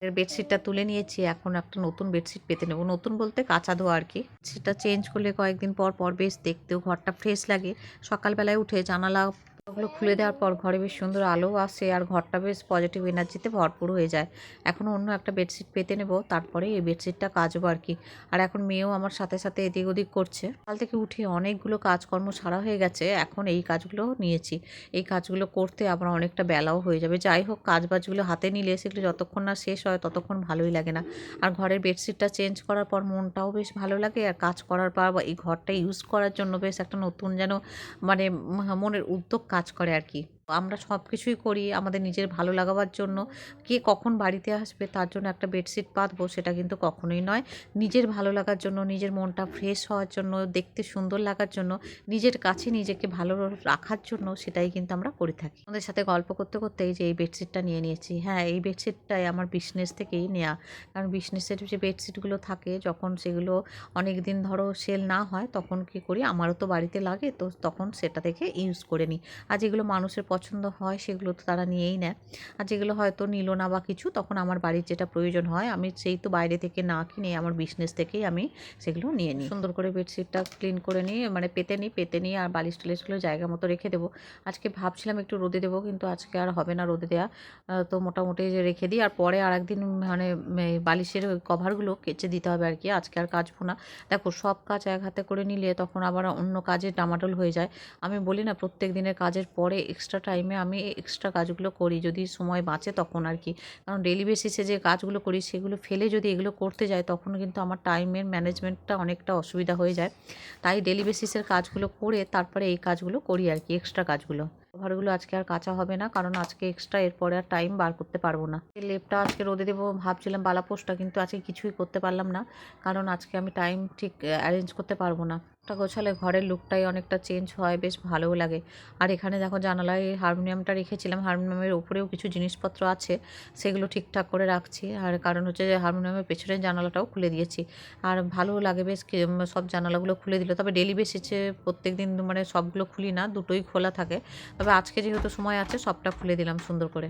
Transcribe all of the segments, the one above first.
বেডশিটটা তুলে নিয়েছি। এখন একটা নতুন বেডশিট পেতে নেব। নতুন বলতে কাঁচা ধোয়া আরকি। সেটা চেঞ্জ করলে কয়েকদিন পর, পর বেশ দেখতেও ঘরটা ফ্রেশ লাগে। সকালবেলায় উঠে জানালাগুলো খুলে দেওয়ার পর ঘরে বেশ সুন্দর আলো আসে আর ঘরটা বেশ পজিটিভ এনার্জিতে ভরপুর হয়ে যায়। এখন অন্য একটা বেডশিট পেতে নেব। তারপরে এই বেডশিটটা কাচবো আরকি। আর এখন মেয়েও আমার সাথে, সাথে এদিক ওদিক করছে। সকাল থেকে উঠে অনেকগুলো কাজকর্ম সারা হয়ে গেছে। এখন এই কাজগুলো নিয়েছি। এই কাজগুলো করতে আবার অনেকটা বেলাও হয়ে যাবে। যাই হোক কাজবাজগুলো হাতে নিলে সেগুলো যতক্ষণ না শেষ হয় ততক্ষণ ভালোই লাগে না। আর ঘরের বেডশিটটা চেঞ্জ করার পর মনটাও বেশ ভালো লাগে আর কাজ করার পর বা এই ঘরটা ইউজ করার জন্য বেশ একটা নতুন যেন মানে মনের উদ্যোগ কাজ করে আর কি। আমরা সব কিছুই করি আমাদের নিজের ভালো লাগাবার জন্য। কে কখন বাড়িতে আসবে তার জন্য একটা বেডশিট পাতবো সেটা কিন্তু কখনোই নয়। নিজের ভালো লাগার জন্য, নিজের মনটা ফ্রেশ হওয়ার জন্য, দেখতে সুন্দর লাগার জন্য, নিজের কাছে নিজেকে ভালো রাখার জন্য সেটাই কিন্তু আমরা করে থাকি। আমাদের সাথে গল্প করতে, করতে এই যে এই বেডশিটটা নিয়ে নিয়েছি। হ্যাঁ, এই বেডশিটটাই আমার বিজনেস থেকেই নেয়া। কারণ বিজনেসের যে বেডশিটগুলো থাকে যখন সেগুলো অনেকদিন ধরো সেল না হয় তখন কী করি আমারও তো বাড়িতে লাগে তো তখন সেটা থেকে ইউজ করে নিই। আর যেগুলো মানুষের পছন্দ হয় সেগুলো তো তারা নিয়েই নেয়। আর যেগুলো হয়তো নিল না বা কিছু তখন আমার বাড়ির যেটা প্রয়োজন হয় আমি সেই তো বাইরে থেকে না কিনে আমার বিজনেস থেকেই আমি সেগুলো নিয়ে নিই। সুন্দর করে বেডশিটটা ক্লিন করে নিয়ে মানে পেতে নিই আর বালিশ টালিশগুলো জায়গা মতো রেখে দেবো। আজকে ভাবছিলাম একটু রোদে দেবো কিন্তু আজকে আর হবে না রোদে দেওয়া। তো মোটামুটি যে রেখে দিই আর পরে আরেকদিন মানে বালিশের ওই কভারগুলো কেচে দিতে হবে আর কি। আজকে আর কাচবো না। দেখো সব কাজ এক হাতে করে নিলে তখন আবার অন্য কাজে ডামাডোল হয়ে যায়। আমি বলি না প্রত্যেক দিনের কাজের পরে এক্সট্রা টাইমে আমি এক্সট্রা কাজগুলো করি যদি সময় বাঁচে তখন আর কি। কারণ ডেইলি বেসিসে যে কাজগুলো করি সেগুলো ফেলে যদি এগুলো করতে যাই তখন কিন্তু আমার টাইমের ম্যানেজমেন্টটা অনেকটা অসুবিধা হয়ে যায়। তাই ডেইলি বেসিসের কাজগুলো করে তারপরে এই কাজগুলো করি আর কি এক্সট্রা কাজগুলো। কভারগুলো আজকে আর কাচা হবে না কারণ আজকে এক্সট্রা এরপরে আর টাইম বার করতে পারবো না। এই লেপটা আজকে রোদে দেবো ভাবছিলাম বালাপোশটা কিন্তু আজকে কিছুই করতে পারলাম না কারণ আজকে আমি টাইম ঠিক অ্যারেঞ্জ করতে পারবো না। টা গোছালে ঘরের লুকটাই অনেকটা চেঞ্জ হয় বেশ ভালোও লাগে। আর এখানে দেখো জানালায় হারমোনিয়ামটা রেখেছিলাম হারমোনিয়ামের উপরেও কিছু জিনিসপত্র আছে সেগুলো ঠিকঠাক করে রাখছি আর কারণ হচ্ছে যে হারমোনিয়ামের পেছনের জানালাটাও খুলে দিয়েছি। আর ভালোও লাগে বেশ সব জানালাগুলো খুলে দিল তবে ডেইলি বেসিসে প্রত্যেক দিন মানে সবগুলো খুলি না দুটোই খোলা থাকে। তবে আজকে যেহেতু সময় আছে সবটা খুলে দিলাম সুন্দর করে।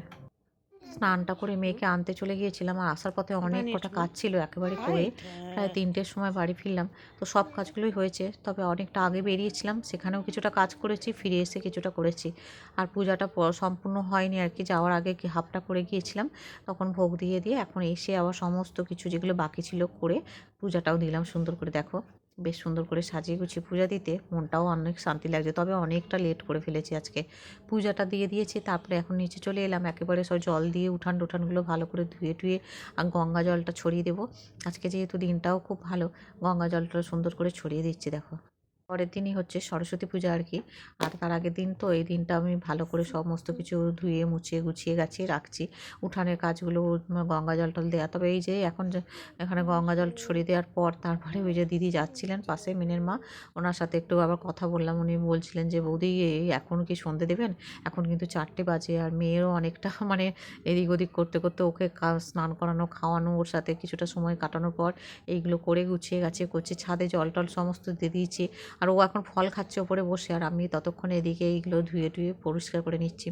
স্নানটা করে মেয়েকে আনতে চলে গিয়েছিলাম আর আসার পথে অনেক কটা কাজ ছিল একেবারে করে প্রায় ৩টের সময় বাড়ি ফিরলাম। তো সব কাজগুলোই হয়েছে তবে অনেকটা আগে বেরিয়েছিলাম সেখানেও কিছুটা কাজ করেছি ফিরে এসে কিছুটা করেছি। আর পূজাটা সম্পূর্ণ হয়নি আর কি যাওয়ার আগে কি হাফটা করে গিয়েছিলাম তখন ভোগ দিয়ে এখন এসে আবার সমস্ত কিছু যেগুলো বাকি ছিল করে পূজাটাও দিলাম সুন্দর করে দেখো। বেশ সুন্দর করে সাজিয়ে গুছিয়ে পূজা দিতে মনটাও অনেক শান্তি লাগছে তবে অনেকটা লেট করে ফেলেছি আজকে। পূজাটা দিয়ে দিয়েছি তারপরে এখন নিচে চলে এলাম একেবারে সব জল দিয়ে উঠান টুঠানগুলো ভালো করে ধুয়ে টুয়ে আর গঙ্গা জলটা ছড়িয়ে দেবো। আজকে যেহেতু দিনটাও খুব ভালো গঙ্গা জলটা সুন্দর করে ছড়িয়ে দিচ্ছি দেখো। পরের দিনই হচ্ছে সরস্বতী পূজা আর কি। আর তার আগের দিন তো এই দিনটা আমি ভালো করে সমস্ত কিছু ধুয়ে মুছিয়ে গুছিয়ে গাছিয়ে রাখছি। উঠানের কাজগুলো গঙ্গা জল টল দেওয়া তবে এই যে এখন যে এখানে গঙ্গা জল ছড়িয়ে দেওয়ার পর তারপরে ওই যে দিদি যাচ্ছিলেন পাশে মিনের মা ওনার সাথে একটু আবার কথা বললাম উনি বলছিলেন যে বৌদি এই এখন কি সন্ধে দেবেন এখন কিন্তু 4টে বাজে আর মেয়েরও অনেকটা মানে এদিক ওদিক করতে করতে ওকে স্নান করানো খাওয়ানো ওর সাথে কিছুটা সময় কাটানোর পর এইগুলো করে গুছিয়ে গাছিয়ে করছি ছাদে জল টল সমস্ত দিয়ে দিয়েছি। আর ও এখন ফল খাচ্ছে ওপরে বসে আর আমি ততক্ষণে এদিকে এইগুলো ধুয়ে টুয়ে পরিষ্কার করে নিচ্ছি।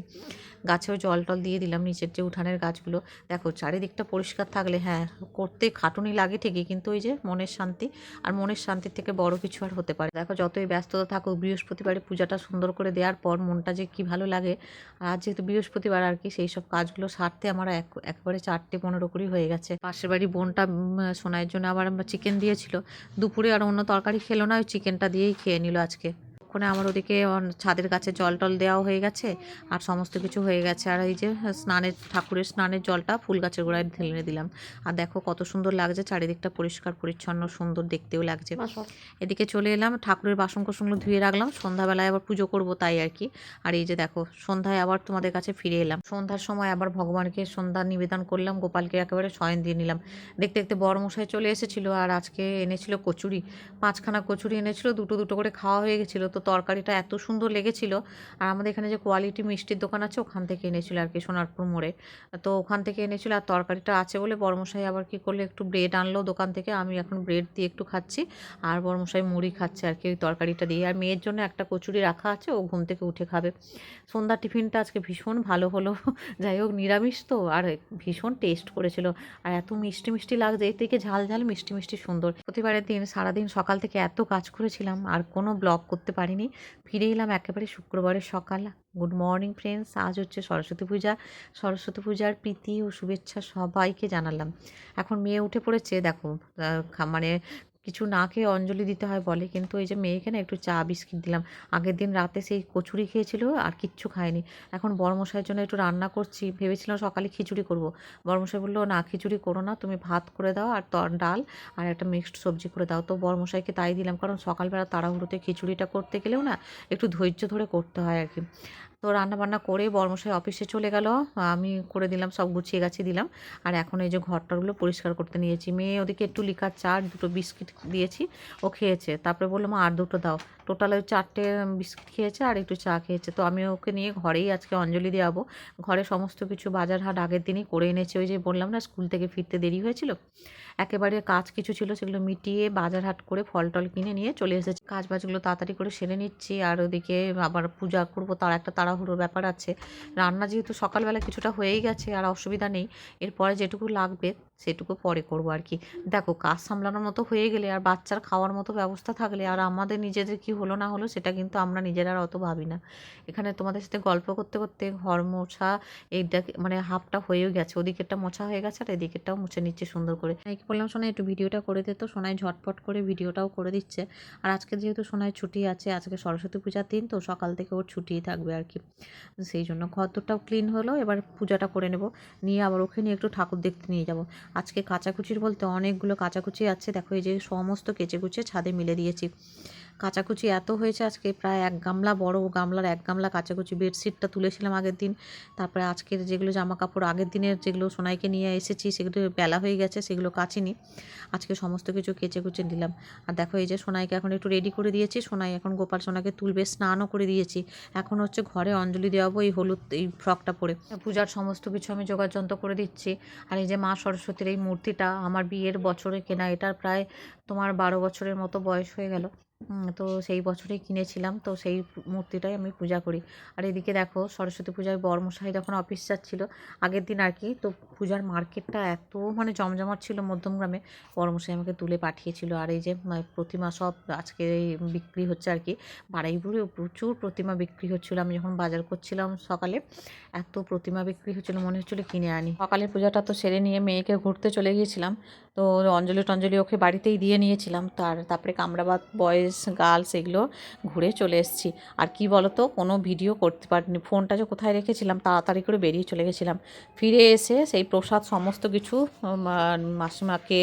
গাছেও জল টল দিয়ে দিলাম নিচের যে উঠানের গাছগুলো। দেখো চারিদিকটা পরিষ্কার থাকলে হ্যাঁ করতে খাটুনি লাগে ঠিকই কিন্তু ওই যে মনের শান্তি আর মনের শান্তির থেকে বড় কিছু আর হতে পারে। দেখো যতই ব্যস্ততা থাকুক বৃহস্পতিবারে পূজাটা সুন্দর করে দেওয়ার পর মনটা যে কী ভালো লাগে। আর যেহেতু বৃহস্পতিবার আর কি সেই সব কাজগুলো সারতে আমার একবারে 4:15 করেই হয়ে গেছে। পাশের বাড়ি বোনটা সোনাইয়ের জন্য আবার আমরা চিকেন দিয়েছিল দুপুরে আর অন্য তরকারি খেলো না ওই চিকেনটা দিয়েই খেয়ে নিল আজকে। ওখানে আমার ওদিকে ছাদের কাছে জল টল দেওয়াও হয়ে গেছে আর সমস্ত কিছু হয়ে গেছে আর এই যে ঠাকুরের স্নানের জলটা ফুল গাছের গোড়ায় ঢেলে দিলাম। আর দেখো কত সুন্দর লাগছে চারিদিকটা পরিষ্কার পরিচ্ছন্ন সুন্দর দেখতেও লাগছে। এদিকে চলে এলাম ঠাকুরের বাসন কোসনগুলো ধুয়ে রাখলাম সন্ধ্যাবেলায় আবার পুজো করব তাই আর কি। আর এই যে দেখো সন্ধ্যায় আবার তোমাদের কাছে ফিরে এলাম সন্ধ্যার সময় আবার ভগবানকে সন্ধ্যা নিবেদন করলাম গোপালকে একেবারে শয়ন দিয়ে নিলাম। দেখতে দেখতে বড়মশাই চলে এসেছিলো আর আজকে এনেছিল কচুরি 5খানা কচুরি এনেছিল দুটো দুটো করে খাওয়া হয়ে গেছিলো তো তো তরকারিটা এত সুন্দর লেগেছিল। আর আমাদের এখানে যে কোয়ালিটি মিষ্টির দোকান আছে ওখান থেকে এনেছিল আর কি, সোনারপুর মোড়ে। তো ওখান থেকে এনেছিল আর তরকারিটা আছে বলে বড়মশাই আবার কী করলো, একটু ব্রেড আনলো দোকান থেকে। আমি এখন ব্রেড দিয়ে একটু খাচ্ছি আর বড়মশাই মুড়ি খাচ্ছে আর কি ওই তরকারিটা দিয়ে। আর মেয়ের জন্য একটা কচুরি রাখা আছে, ও ঘুম থেকে উঠে খাবে। সন্ধ্যার টিফিনটা আজকে ভীষণ ভালো হলো। যাই হোক নিরামিষ তো, আর ভীষণ টেস্ট করেছিল। আর এত মিষ্টি মিষ্টি লাগছে, এর থেকে ঝাল ঝাল মিষ্টি মিষ্টি সুন্দর। প্রতিবারের দিন সারাদিন সকাল থেকে এত কাজ করেছিলাম আর কোনো ব্লগ করতে পারিনি। ফিরে এলাম একেবারে শুক্রবারের সকাল। গুড মর্নিং ফ্রেন্ডস, আজ হচ্ছে সরস্বতী পূজা। সরস্বতী পূজার প্রীতি ও শুভেচ্ছা সবাইকে জানালাম। এখন মেয়ে উঠে পড়েছে দেখো, মানে কিছু না খেয়ে অঞ্জলি দিতে হয় বলে, কিন্তু এই যে মেয়েকে না একটু চা বিস্কিট দিলাম। আগের দিন রাতে সেই কচুরি খেয়েছিল আর কিচ্ছু খায়নি। এখন বড়মশাইয়ের জন্য একটু রান্না করছি, ভেবেছিলাম সকালে খিচুড়ি করব। বড়মশাই বললো না খিচুড়ি করো না, তুমি ভাত করে দাও আর ডাল আর একটা মিক্সড সবজি করে দাও। তো বড়মশাইকে তাই দিলাম, কারণ সকালবেলা তাড়াহুড়োতে খিচুড়িটা করতে গেলেও না একটু ধৈর্য ধরে করতে হয় আর কি। তো রান্নাবান্না করে বড়মশাই অফিসে চলে গেল, আমি করে দিলাম, সব গুছিয়ে গাছিয়ে দিলাম। আর এখন এই যে ঘরটাগুলো পরিষ্কার করতে নিয়েছি। মেয়ে ওদিকে একটু লিকার চা আর দুটো বিস্কিট দিয়েছি, ও খেয়েছে। তারপরে বললাম আর দুটো দাও। টোটাল ওই 4টে বিস্কিট খেয়েছে আর একটু চা খেয়েছে। তো আমি ওকে নিয়ে ঘরেই আজকে অঞ্জলি দেওয়াবো। ঘরে সমস্ত কিছু বাজার হাট আগের দিনই করে এনেছি, ওই যে বললাম না স্কুল থেকে ফিরতে দেরি হয়েছিল, একেবারে কাজ কিছু ছিল সেগুলো মিটিয়ে বাজার হাট করে ফল টল কিনে নিয়ে চলে এসেছি। কাজ বাজগুলো তাড়াতাড়ি করে সেরে নিচ্ছি। আর ওদিকে আবার পূজা করবো, তার একটা তাড়াহুড়োর ব্যাপার আছে। রান্না যেহেতু সকালবেলা কিছুটা হয়েই গেছে আর অসুবিধা নেই, এরপরে যেটুকু লাগবে সেটুকু পরে করবো আর কি। দেখো কাজ সামলানোর মতো হয়ে গেলে আর বাচ্চার খাওয়ার মতো ব্যবস্থা থাকলে আর আমাদের নিজেদের কি হলো না হলো সেটা কিন্তু আমরা নিজেরা আর অত ভাবি না। এখানে তোমাদের সাথে গল্প করতে করতে ঘর মোছা এইটা মানে হাফটা হয়েও গেছে, ওদিকেরটা মোছা হয়ে গেছে আর এদিকেরটাও মুছে নিচ্ছে সুন্দর করে। বললাম সোনাই একটু ভিডিওটা করে দে, তো সোনাই ঝটপট করে ভিডিওটাও করে দিচ্ছে। আর আজকে যেহেতু সোনাই ছুটি আছে, আজকে সরস্বতী পূজার দিন, তো সকাল থেকে ওর ছুটিই থাকবে আর কি। সেই জন্য ঘরদোরটাও ক্লিন হলো, এবার পূজাটা করে নেব, নিয়ে আবার ওকে নিয়ে একটু ঠাকুর দেখতে নিয়ে যাব। আজকে কাচাকুচির বলতে অনেকগুলো কাচাকুচি আছে, দেখো এই যে সমস্ত কেচে কুচে ছাদে মিলে দিয়েছি। কাচাকুচি এত হয়েছে আজকে, প্রায় 1 গামলা, বড় গামলার 1 গামলা কাচাকুচি। বেডশিটটা তুলেছিলাম আগের দিন, তারপরে আজকের যেগুলো জামা কাপড় আগের দিনের যেগুলো সোনাইকে নিয়ে এসেছি সেগুলো বেলা হয়ে গেছে, সেগুলো কাচিনি। আজকে সমস্ত কিছু কেচে কুচে দিলাম। আর দেখো এই যে সোনাইকে এখন একটু রেডি করে দিয়েছি, সোনাই এখন গোপাল সোনাকে তুলবে, স্নানও করে দিয়েছি। এখন হচ্ছে ঘরে অঞ্জলি দেওয়াবো এই হলুদ এই ফ্রকটা পরে। পূজার সমস্ত কিছু আমি যোগাযন্ত্র করে দিচ্ছি। আর এই যে মা সরস্বতীর এই মূর্তিটা আমার বিয়ের বছরে কেনা, এটার প্রায় তোমার 12 বছরের মতো বয়স হয়ে গেল। তো সেই বছরেই কিনেছিলাম, তো সেই মূর্তিটাই আমি পূজা করি। আর এদিকে দেখো সরস্বতী পূজায় বরমশাই যখন অফিস যাচ্ছিল আগের দিন আর কি, তো পূজার মার্কেটটা এত মানে জমজমাট ছিল মধ্যমগ্রামে, বরমশাই আমাকে তুলে পাঠিয়েছিল। আর এই যে প্রতিমা সব আজকে বিক্রি হচ্ছে আর কি, বারুইপুরে প্রচুর প্রতিমা বিক্রি হচ্ছিলো। আমি যখন বাজার করছিলাম সকালে এত প্রতিমা বিক্রি হচ্ছিলো, মনে হচ্ছিলো কিনে আনি। সকালের পূজাটা তো সেরে নিয়ে মেয়েকে ঘুরতে চলে গিয়েছিলাম, তো অঞ্জলি টঞ্জলি ওকে বাড়িতেই দিয়ে নিয়েছিলাম। তারপরে কামরাবাদ বয়েজ গার্লস এগুলো ঘুরে চলে এসেছি। আর কি বলতো, কোনো ভিডিও করতে পারিনি, ফোনটা যে কোথায় রেখেছিলাম তাড়াতাড়ি করে বেরিয়ে চলে গেছিলাম। ফিরে এসে সেই প্রসাদ সমস্ত কিছু মাসিমাকে,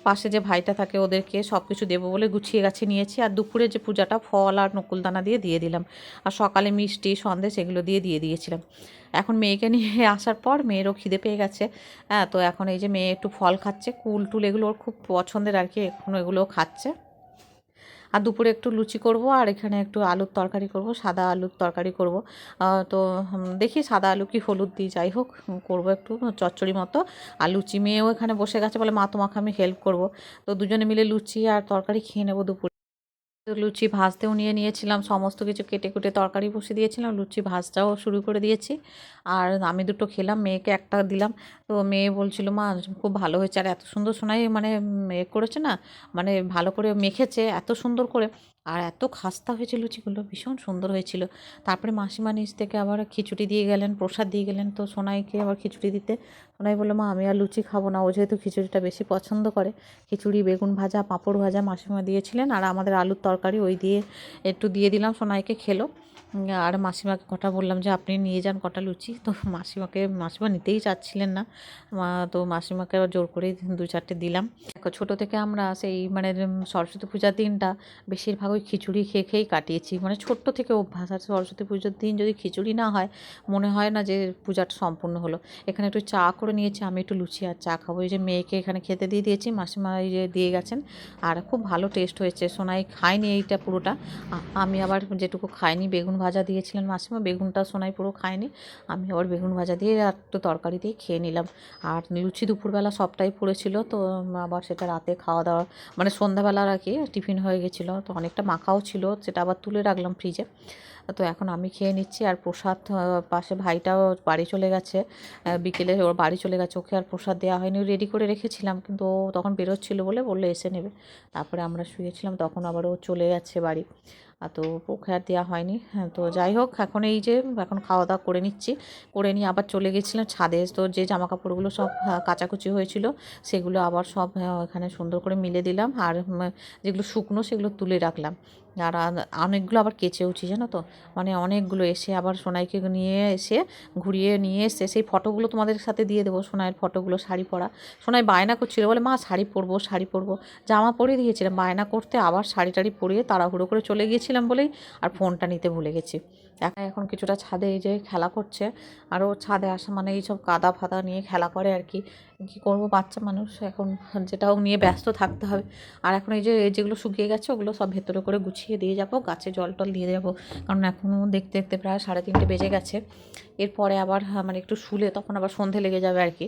পাশে যে ভাইটা থাকে ওদেরকে সব কিছু দেবো বলে গুছিয়ে গাছিয়ে নিয়েছি। আর দুপুরে যে পূজাটা ফল আর নকুলদানা দিয়ে দিলাম। আর সকালে মিষ্টি সন্দেশ এগুলো দিয়ে দিয়েছিলাম। এখন মেয়েকে নিয়ে আসার পর মেয়েরও খিদে পেয়ে গেছে। হ্যাঁ, তো এখন এই যে মেয়ে একটু ফল খাচ্ছে, কুল টুল এগুলো ওর খুব পছন্দের আর কি, এখন এগুলোও খাচ্ছে। আর দুপুরে একটু লুচি করব আর এখানে একটু আলুর তরকারি করব, সাদা আলুর তরকারি করব। তো দেখি সাদা আলু কি হলুদ দিই, যাই হোক করব একটু চচ্চড়ি মতো। আর লুচি, মেয়েও এখানে বসে গেছে, বলে মা তোমাকে আমি হেল্প করব। তো দুজনে মিলে লুচি আর তরকারি খেয়ে নেবো দুপুরে। তো লুচি ভাজতেও নিয়েছিলাম, সমস্ত কিছু কেটে কুটে তরকারি বসিয়ে দিয়েছিলাম, লুচি ভাজটাও শুরু করে দিয়েছি। আর আমি দুটো খেলাম, মেয়েকে একটা দিলাম। তো মেয়ে বলছিল মা খুব ভালো হয়েছে, আর এত সুন্দর সোনাই মানে করেছে না, মানে ভালো করে মেখেছে এত সুন্দর করে, আর এত খাস্তা হয়েছে লুচিগুলো, ভীষণ সুন্দর হয়েছিল। তারপরে মাসিমা নিচ থেকে আবার খিচুড়ি দিয়ে গেলেন, প্রসাদ দিয়ে গেলেন। তো সোনাইকে আবার খিচুড়ি দিতে, সোনাই বললো মা আমি আর লুচি খাবো না, ও যেহেতু খিচুড়িটা বেশি পছন্দ করে। খিচুড়ি, বেগুন ভাজা, পাঁপড় ভাজা মাসিমা দিয়েছিলেন, আর আমাদের আলুর তরকারি ওই দিয়ে একটু দিয়ে দিলাম, সোনাইকে খেলো। আর মাসিমাকে কটা বললাম যে আপনি নিয়ে যান কটা লুচি, তো মাসিমা নিতেই চাচ্ছিলেন না। তো মাসিমাকে আবার জোর করেই 2-4টে দিলাম। দেখো ছোটো থেকে আমরা সেই মানে সরস্বতী পূজার দিনটা বেশিরভাগ ওই খিচুড়ি খেয়ে খেয়েই কাটিয়েছি, মানে ছোট্ট থেকে অভ্যাস। আর সরস্বতী পুজোর দিন যদি খিচুড়ি না হয় মনে হয় না যে পূজাটা সম্পূর্ণ হলো। এখানে একটু চা করে নিয়েছি, আমি একটু লুচি আর চা খাবো। এই যে মেয়েকে এখানে খেতে দিয়ে দিয়েছি, মাসিমা এই যে দিয়ে গেছেন। আর খুব ভালো টেস্ট হয়েছে। সোনাই খায়নি এইটা পুরোটা, আমি আবার যেটুকু খাইনি বেগুন ভাজা দিয়েছিলেন মাসিমা, বেগুনটা সোনাই পুরো খায়নি, আমি আবার বেগুন ভাজা দিয়ে আর একটু তরকারি দিয়ে খেয়ে নিলাম। আর লুচি দুপুরবেলা সবটাই পড়েছিল, তো আবার সেটা রাতে খাওয়া দাওয়া মানে সন্ধ্যাবেলার আর কি টিফিন হয়ে গেছিলো, তো অনেকটা মাখাও ছিল, সেটা আবার তুলে রাখলাম ফ্রিজে। তো এখন আমি খেয়ে নিচ্ছি। আর প্রসাদ পাশে ভাইটাও বাড়ি চলে গেছে, বিকেলে ওর বাড়ি চলে গেছে, ওকে আর প্রসাদ দেওয়া হয়নি, রেডি করে রেখেছিলাম, কিন্তু ও তখন বেরোচ্ছিলো বলে বললো এসে নেবে। তারপরে আমরা শুয়েছিলাম, তখন আবার ও চলে যাচ্ছে বাড়ি। তো ওকে আর দেওয়া হয়নি। হ্যাঁ, তো যাই হোক, এখন এই যে এখন খাওয়া দাওয়া করে নিচ্ছি, করে নিয়ে আবার চলে গেছিলাম ছাদে। তো যে জামা কাপড়গুলো সব কাচাকুচি হয়েছিল সেগুলো আবার সব এখানে সুন্দর করে মিলে দিলাম, আর যেগুলো শুকনো সেগুলো তুলে রাখলাম। আর অনেকগুলো আবার কেচেওছি জানো তো, মানে অনেকগুলো এসে আবার সোনাইকে নিয়ে এসে ঘুরিয়ে নিয়ে এসে সেই ফটোগুলো তোমাদের সাথে দিয়ে দেবো, সোনাইয়ের ফটোগুলো শাড়ি পরা। সোনাই বায়না করছিল, বলে মা শাড়ি পরবো শাড়ি পরবো, জামা পরিয়ে দিয়েছিলাম, বায়না করতে আবার শাড়ি টাড়ি পরিয়ে তাড়াহুড়ো করে চলে গিয়েছিলাম বলেই আর ফোনটা নিতে ভুলে গেছি। এখন কিছুটা ছাদে এই যে খেলা করছে, আরও ছাদে আসা মানে এইসব কাদা ফাদা নিয়ে খেলা করে আর কি। কী করবো, বাচ্চা মানুষ এখন, যেটাও নিয়ে ব্যস্ত থাকতে হবে। আর এখন এই যে যেগুলো শুকিয়ে গেছে ওগুলো সব ভেতরে করে গুছিয়ে দিয়ে যাবো, গাছে জল টল দিয়ে যাবো, কারণ এখনও দেখতে দেখতে প্রায় 3:30 বেজে গেছে। এরপরে আবার মানে একটু শুলে তখন আবার সন্ধে লেগে যাবে আর কি।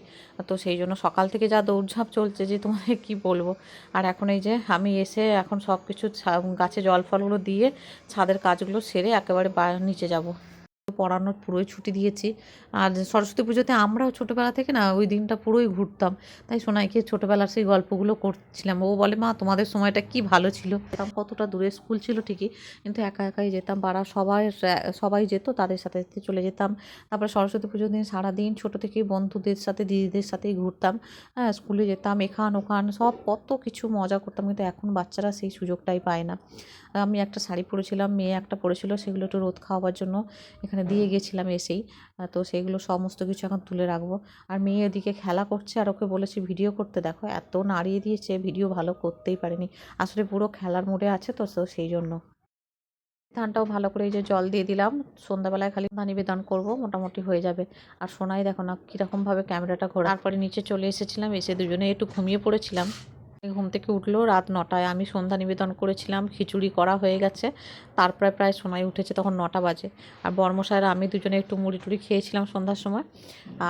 তো সেই জন্য সকাল থেকে যা দৌড়ঝাঁপ চলছে যে তোমাদের কী বলবো। আর এখন এই যে আমি এসে এখন সব কিছু গাছে জল ফলগুলো দিয়ে ছাদের কাজগুলো সেরে একেবারে নিচে যাব। পড়ানোর পুরোই ছুটি দিয়েছি। আর সরস্বতী পুজোতে আমরাও ছোটোবেলা থেকে না ওই দিনটা পুরোই ঘুরতাম, তাই সোনাইকে ছোটোবেলার সেই গল্পগুলো করছিলাম। ও বলে মা তোমাদের সময়টা কি ভালো ছিল, যেতাম কতটা দূরে স্কুল ছিল ঠিকই, কিন্তু একা একাই যেতাম, পাড়া সবাই সবাই যেত, তাদের সাথে সাথে চলে যেতাম। তারপরে সরস্বতী পুজোর দিন সারাদিন ছোটো থেকেই বন্ধুদের সাথে দিদিদের সাথেই ঘুরতাম। হ্যাঁ, স্কুলে যেতাম, এখান ওখান সব কত কিছু মজা করতাম, কিন্তু এখন বাচ্চারা সেই সুযোগটাই পায় না। আমি একটা শাড়ি পরেছিলাম, মেয়ে একটা পরেছিল, সেগুলো একটু রোদ খাওয়াবার জন্য এখানে দিয়ে গেছিলাম এসেই। তো সেইগুলো সমস্ত কিছু এখন তুলে রাখবো। আর মেয়ে এদিকে খেলা করছে, আর ওকে বলেছি ভিডিও করতে, দেখো এত নাড়িয়ে দিয়েছে, ভিডিও ভালো করতেই পারেনি, আসলে পুরো খেলার মোডে আছে, তো সেই জন্য। ধানটাও ভালো করে এই যে জল দিয়ে দিলাম, সন্ধ্যাবেলায় খালি ধান নিবেদন করবো, মোটামুটি হয়ে যাবে। আর সোনাই দেখো না কীরকমভাবে ক্যামেরাটা ঘোরা। তারপরে নিচে চলে এসেছিলাম, এসে দুজনে একটু ঘুমিয়ে পড়েছিলাম। ঘুম থেকে উঠলো রাত 9টায়, আমি সন্ধ্যা নিবেদন করেছিলাম, খিচুড়ি করা হয়ে গেছে, তারপরে প্রায় সোনাই উঠেছে তখন 9টা বাজে। আর বর্মশাইরা আমি দুজনে একটু মুড়ি টুড়ি খেয়েছিলাম সন্ধ্যার সময়,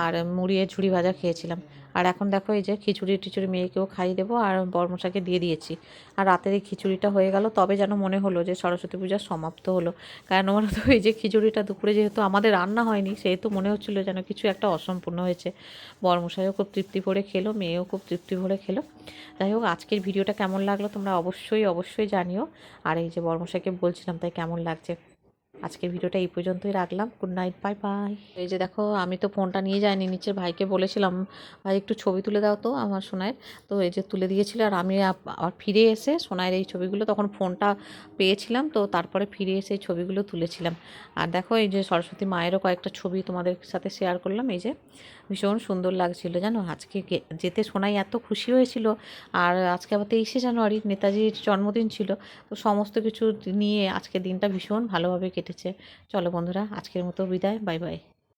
আর মুড়িয়ে ঝুড়ি ভাজা খেয়েছিলাম। আর এখন দেখো এই যে খিচুড়ি টিচুড়ি মেয়েকেও খাইয়ে দেবো, আর বর্মশাইকে দিয়ে দিয়েছি। আর রাতের এই খিচুড়িটা হয়ে গেল, তবে যেন মনে হলো যে সরস্বতী পূজা সমাপ্ত হলো। কারণ আমার তো এই যে খিচুড়িটা দুপুরে যেহেতু আমাদের রান্না হয়নি, সেহেতু মনে হচ্ছিলো যেন কিছু একটা অসম্পূর্ণ হয়েছে। বর্মশাইও খুব তৃপ্তি ভরে খেলো, মেয়েও খুব তৃপ্তি ভরে খেলো। যাই হোক, আজকের ভিডিওটা কেমন লাগলো তোমরা অবশ্যই অবশ্যই জানিও। আর এই যে বর্মশাইকে বলছিলাম তাই কেমন লাগছে। আজকের ভিডিওটা এই পর্যন্তই রাখলাম, গুড নাইট, বাই বাই। এই যে দেখো, আমি তো ফোনটা নিয়ে যাইনি, নিচের ভাইকে বলেছিলাম ভাই একটু ছবি তুলে দাও তো আমার সোনাইয়ের, তো এই যে তুলে দিয়েছিল। আর আমি আবার ফিরে এসে সোনাইয়ের এই ছবিগুলো, তখন ফোনটা পেয়েছিলাম, তো তারপরে ফিরে এসে এই ছবিগুলো তুলেছিলাম। আর দেখো এই যে সরস্বতী মায়েরও কয়েকটা ছবি তোমাদের সাথে শেয়ার করলাম, এই যে ভীষণ সুন্দর লাগছিল জানো। আজকে যেতে সোনাই এত খুশি হয়েছিল। আর আজকে আবার 23শে জানুয়ারি নেতাজির জন্মদিন ছিল, তো সমস্ত কিছু নিয়ে আজকের দিনটা ভীষণ ভালোভাবে কেটেছে। চলো বন্ধুরা, আজকের মতো বিদায়, বাই বাই।